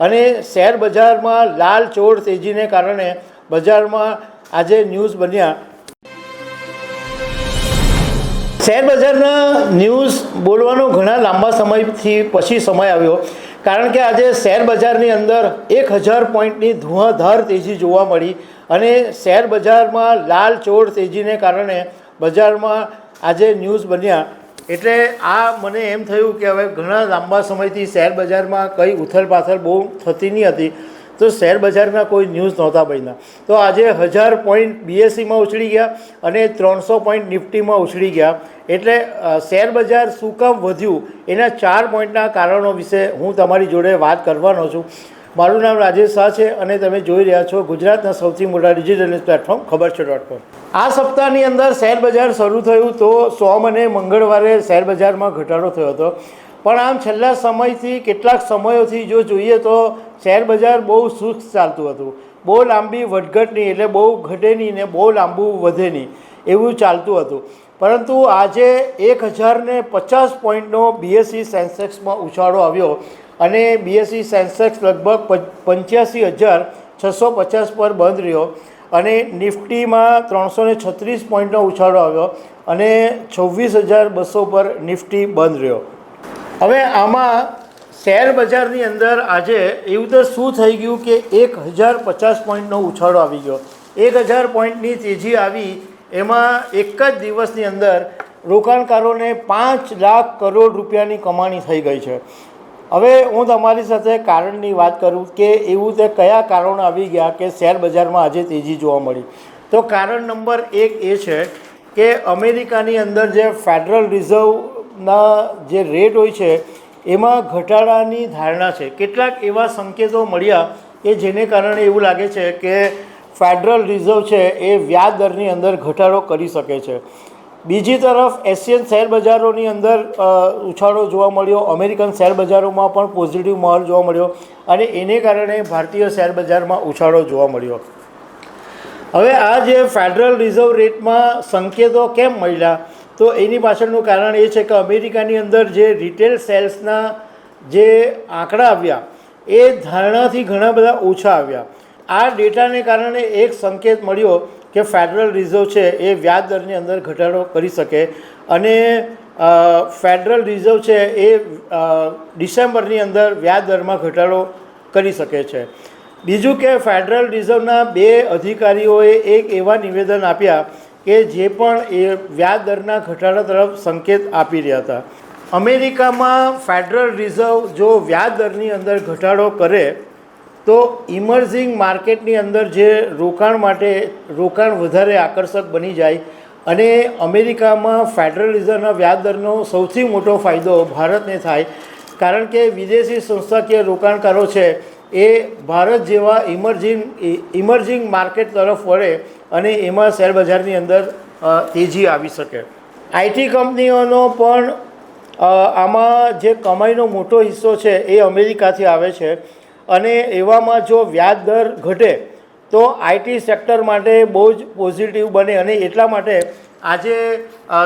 અને શેર બજારમાં લાલચોળ તેજીને કારણે બજારમાં આજે ન્યૂઝ બન્યા। શેર બજારના ન્યૂઝ બોલવાનો ઘણા લાંબા સમયથી પછી સમય આવ્યો, કારણ કે આજે શેર બજારની અંદર 1000 પોઈન્ટની ધુઆધાર તેજી જોવા મળી અને શેર બજારમાં લાલચોળ તેજીને કારણે બજારમાં આજે ન્યૂઝ બન્યા। એટલે આ મને એમ થયું કે હવે ઘણા લાંબા સમયથી શેર બજારમાં કંઈ ઉથલપાથલ બહુ થતી નહીં હતી, તો શેર બજારના કોઈ ન્યૂઝ નહોતા બન્યા। તો આજે 1000 પોઈન્ટ BSEમાં ઉછળી ગયા અને 300 પોઈન્ટ નિફ્ટીમાં ઉછળી ગયા। એટલે શેર બજાર શું કામ વધ્યું એના 4 પોઈન્ટના કારણો વિશે હું તમારી જોડે વાત કરવાનો છું। મારું નામ રાજેશ શાહ છે અને તમે જોઈ રહ્યા છો ગુજરાતના સૌથી મોટા ડિજિટલ ન્યૂઝ પ્લેટફોર્મ ખબરછે.com। આ સપ્તાહની અંદર શેર બજાર શરૂ થયું તો સોમ અને મંગળવારે શેર બજારમાં ઘટાડો થયો હતો, પણ આમ છેલ્લા સમયથી કેટલાક સમયોથી જો જોઈએ તો શેર બજાર બહુ સુસ્ત ચાલતું હતું। બહુ લાંબી વધઘટ નહીં, એટલે બહુ ઘટે નહીં ને બહુ લાંબુ વધે નહીં એવું ચાલતું હતું। પરંતુ આજે 1050 પોઈન્ટનો BSE સેન્સેક્સમાં ઉછાળો આવ્યો અને BSE સેન્સેક્સ લગભગ 85,650 પર બંધ રહ્યો અને નિફ્ટીમાં 336 પોઈન્ટનો ઉછાળો આવ્યો અને 26,200 પર નિફ્ટી બંધ રહ્યો। હવે આમાં શેર બજારની અંદર આજે એવું તો શું થઈ ગયું કે 1050 પોઈન્ટનો ઉછાળો આવી ગયો। 1000 પોઈન્ટની તેજી આવી, એમાં એક જ દિવસની અંદર રોકાણકારોને 5 લાખ કરોડ રૂપિયાની કમાણી થઈ ગઈ છે। હવે હું તમારી સાથે કારણની વાત કરું કે એવું તે કયા કારણો આવી ગયા કે શેર બજારમાં આજે તેજી જોવા મળી। તો કારણ નંબર 1 એ છે કે અમેરિકાની અંદર જે ફેડરલ રિઝર્વના જે રેટ હોય છે એમાં ઘટાડાની ધારણા છે। કેટલાક એવા સંકેતો મળ્યા કે જેને કારણે એવું લાગે છે કે ફેડરલ રિઝર્વ છે એ વ્યાજ દરની અંદર ઘટાડો કરી શકે છે। બીજી તરફ એશિયન શેર બજારોની અંદર ઉછાળો જોવા મળ્યો, અમેરિકન શેર બજારોમાં પણ પોઝિટિવ માહોલ જોવા મળ્યો અને એને કારણે ભારતીય શેર બજારમાં ઉછાળો જોવા મળ્યો। હવે આ જે ફેડરલ રિઝર્વ રેટમાં સંકેતો કેમ મળ્યા, તો એની પાછળનું કારણ એ છે કે અમેરિકાની અંદર જે રિટેલ સેલ્સના જે આંકડા આવ્યા એ ધારણાથી ઘણા બધા ઓછા આવ્યા। આ ડેટાને કારણે એક સંકેત મળ્યો કે ફેડરલ રિઝર્વ છે એ વ્યાજ દરની અંદર ઘટાડો કરી શકે અને ફેડરલ રિઝર્વ છે એ ડિસેમ્બરની અંદર વ્યાજ દરમાં ઘટાડો કરી શકે છે। બીજું કે ફેડરલ રિઝર્વના 2 અધિકારીઓએ એક એવા નિવેદન આપ્યા કે જે પણ એ વ્યાજ દરના ઘટાડા તરફ સંકેત આપી રહ્યા હતા। અમેરિકામાં ફેડરલ રિઝર્વ જો વ્યાજ દરની અંદર ઘટાડો કરે તો ઇમર્જિંગ માર્કેટની અંદર જે રોકાણ વધારે આકર્ષક બની જાય અને અમેરિકામાં ફેડરલ રિઝર્વના વ્યાજ દરનો સૌથી મોટો ફાયદો ભારતને થાય, કારણ કે વિદેશી સંસ્થાકીય રોકાણકારો છે એ ભારત જેવા ઇમર્જિંગ માર્કેટ તરફ વળે અને એમાં શેર બજારની અંદર તેજી આવી શકે। IT કંપનીઓનો પણ આમાં જે કમાઈનો મોટો હિસ્સો છે એ અમેરિકાથી આવે છે અને એવામાં જો વ્યાજ દર ઘટે તો IT સેક્ટર માટે બહુ જ પોઝિટિવ બને અને એટલા માટે આજે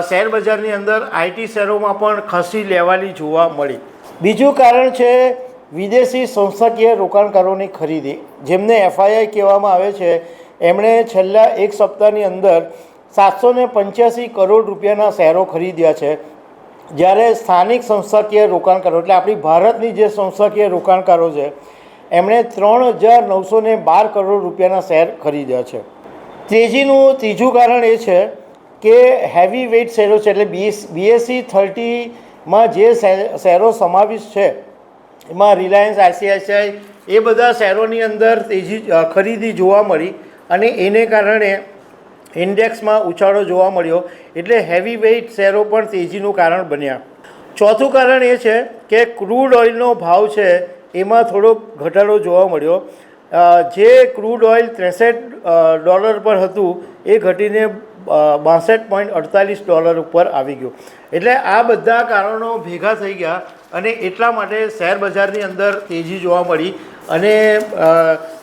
શેર બજારની અંદર IT શેરોમાં પણ ખસી લેવાની જોવા મળી। બીજું કારણ છે વિદેશી સંસ્થાકીય રોકાણકારોની ખરીદી, જેમને FII કહેવામાં આવે છે। એમણે છેલ્લા એક સપ્તાહની અંદર 785 કરોડ રૂપિયાના શેરો ખરીદ્યા છે, જ્યારે સ્થાનિક સંસ્થાકીય રોકાણકારો એટલે આપણી ભારતની જે સંસ્થાકીય રોકાણકારો છે એમણે 3,912 કરોડ રૂપિયાના શેર ખરીદ્યા છે। તેજીનું ત્રીજું કારણ એ છે કે હેવી વેઇટ શેરો છે એટલે BSE 30માં જે શેરો સમાવિષ્ટ છે એમાં રિલાયન્સ, ICICI એ બધા શેરોની અંદર ખરીદી જોવા મળી અને એને કારણે ઇન્ડેક્સમાં ઉછાળો જોવા મળ્યો, એટલે હેવી વેઇટ શેરો પણ તેજીનું કારણ બન્યા। ચોથું કારણ એ છે કે ક્રૂડ ઓઇલનો ભાવ છે એમાં થોડોક ઘટાડો જોવા મળ્યો। જે ક્રૂડ ઓઇલ $63 પર હતું એ ઘટીને $62.48 ઉપર આવી ગયું। એટલે આ બધા કારણો ભેગા થઈ ગયા અને એટલા માટે શેર બજારની અંદર તેજી જોવા મળી અને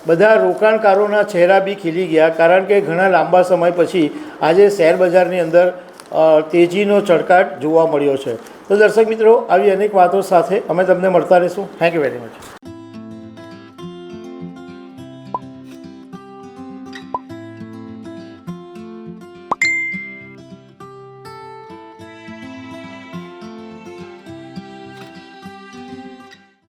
બધા રોકાણકારોના ચહેરા બી ખીલી ગયા, કારણ કે ઘણા લાંબા સમય પછી આજે શેર બજારની અંદર તેજીનો ચળકાટ જોવા મળ્યો છે। તો દર્શક મિત્રો, આવી અનેક વાતો સાથે અમે તમને મળતા રહીશું। Thank you very much.